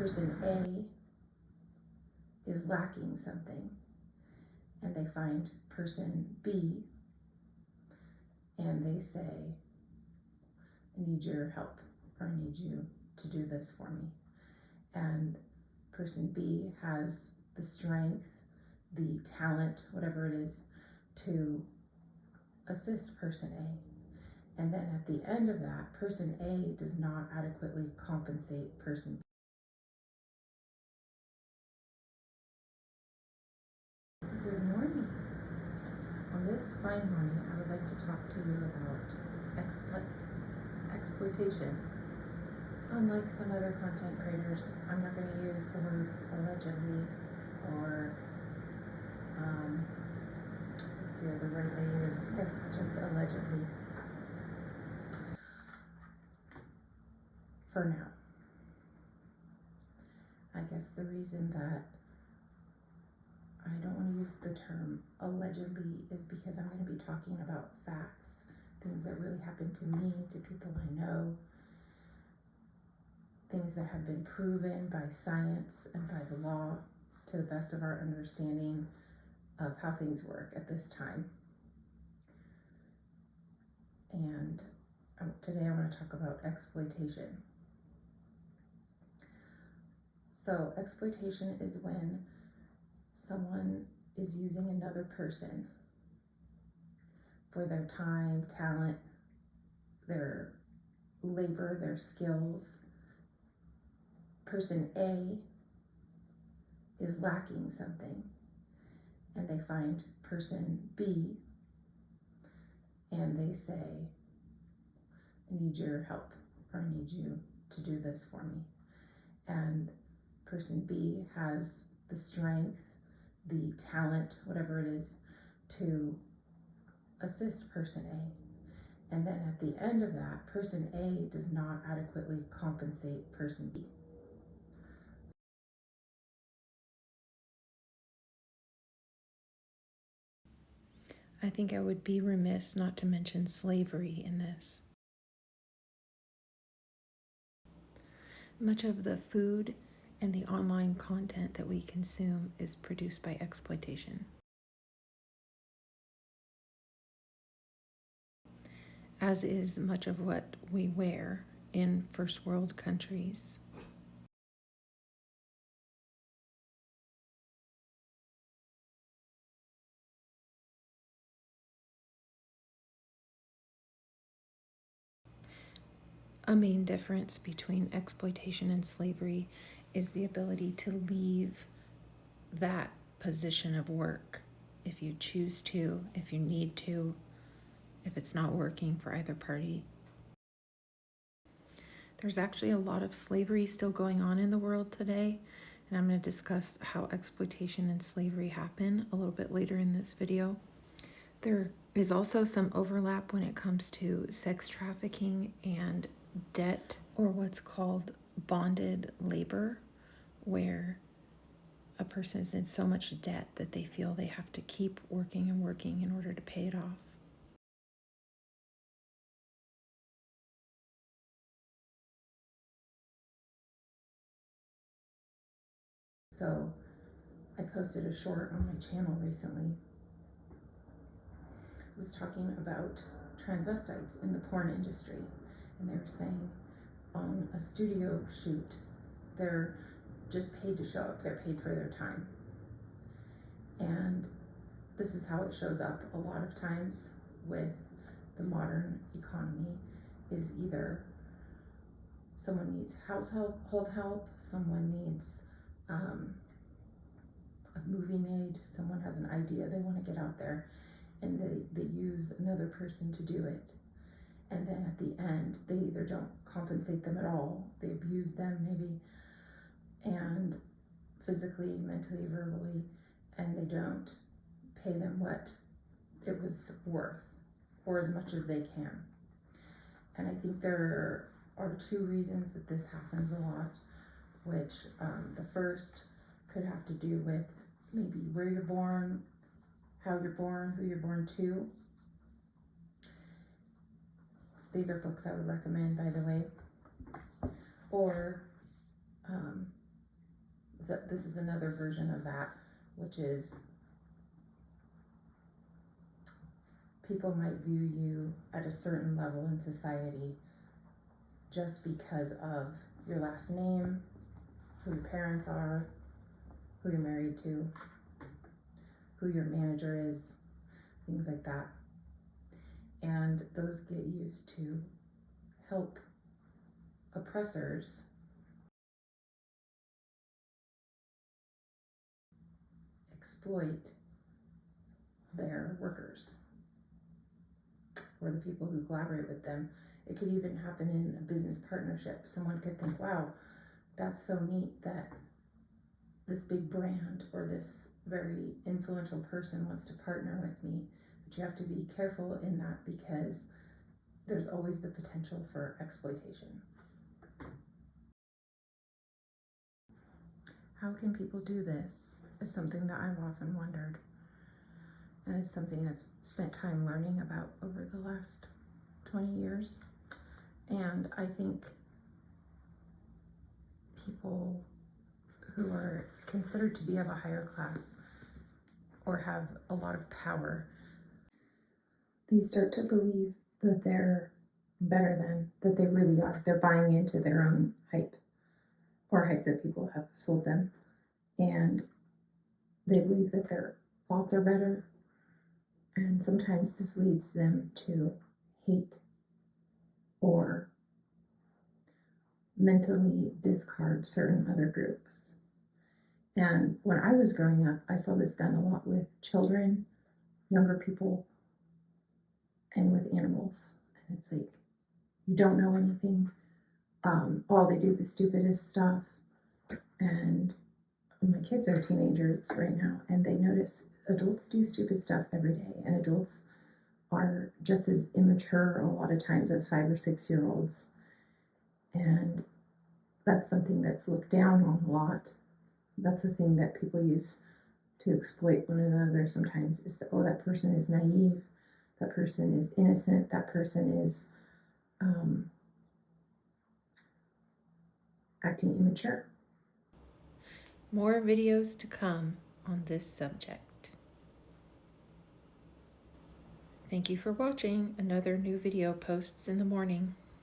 person A is lacking something, and they find person B and they say, I need your help, or I need you to do this for me. And person B has the strength, the talent, whatever it is, to assist person A. And then at the end of that, person A does not adequately compensate person B. Good morning. On this fine morning, I would like to talk to you about exploitation. Unlike some other content creators, I'm not going to use the words allegedly or what's the other word they use? Yes, it's just allegedly for now. I guess the reason that I don't want to use the term allegedly is because I'm going to be talking about facts, things that really happened to me, to people I know, things that have been proven by science and by the law to the best of our understanding of how things work at this time. And today I want to talk about exploitation. So exploitation is when someone is using another person for their time, talent, their labor, their skills. Person A is lacking something, and they find person B and they say, I need your help, or I need you to do this for me. And person B has the strength, the talent, whatever it is, to assist person A. And then at the end of that, person A does not adequately compensate person B. I think I would be remiss not to mention slavery in this. Much of the food and the online content that we consume is produced by exploitation. As is much of what we wear in first world countries. A main difference between exploitation and slavery is the ability to leave that position of work if you choose to, if you need to, if it's not working for either party. There's actually a lot of slavery still going on in the world today, and I'm going to discuss how exploitation and slavery happen a little bit later in this video. There is also some overlap when it comes to sex trafficking and debt, or what's called bonded labor, where a person is in so much debt that they feel they have to keep working and working in order to pay it off. So I posted a short on my channel recently. I was talking about transvestites in the porn industry, and they were saying on a studio shoot, they're just paid to show up, they're paid for their time. And this is how it shows up a lot of times with the modern economy, is either someone needs household help, someone needs a moving aid, someone has an idea they want to get out there, and they use another person to do it. And then at the end, they either don't compensate them at all, they abuse them maybe, and physically, mentally, verbally, and they don't pay them what it was worth, or as much as they can. And I think there are two reasons that this happens a lot, which the first could have to do with maybe where you're born, how you're born, who you're born to. These are books I would recommend, by the way. Or So this is another version of that, which is people might view you at a certain level in society just because of your last name, who your parents are, who you're married to, who your manager is, things like that. And those get used to help oppressors exploit their workers or the people who collaborate with them. It could even happen in a business partnership. Someone could think, wow, that's so neat that this big brand or this very influential person wants to partner with me. But you have to be careful in that because there's always the potential for exploitation. How can people do this is something that I've often wondered. And it's something I've spent time learning about over the last 20 years. And I think people who are considered to be of a higher class or have a lot of power, they start to believe that they're better than, that they really are. They're buying into their own hype or hype that people have sold them. And they believe that their thoughts are better. And sometimes this leads them to hate or mentally discard certain other groups. And when I was growing up, I saw this done a lot with children, younger people, and with animals. And it's like, you don't know anything. All they do the stupidest stuff. And my kids are teenagers right now, and they notice adults do stupid stuff every day, and adults are just as immature a lot of times as 5 or 6 year olds. And that's something that's looked down on a lot. That's a thing that people use to exploit one another sometimes, is that, oh, that person is naive, that person is innocent, that person is acting immature. More videos to come on this subject. Thank you for watching. Another new video posts in the morning.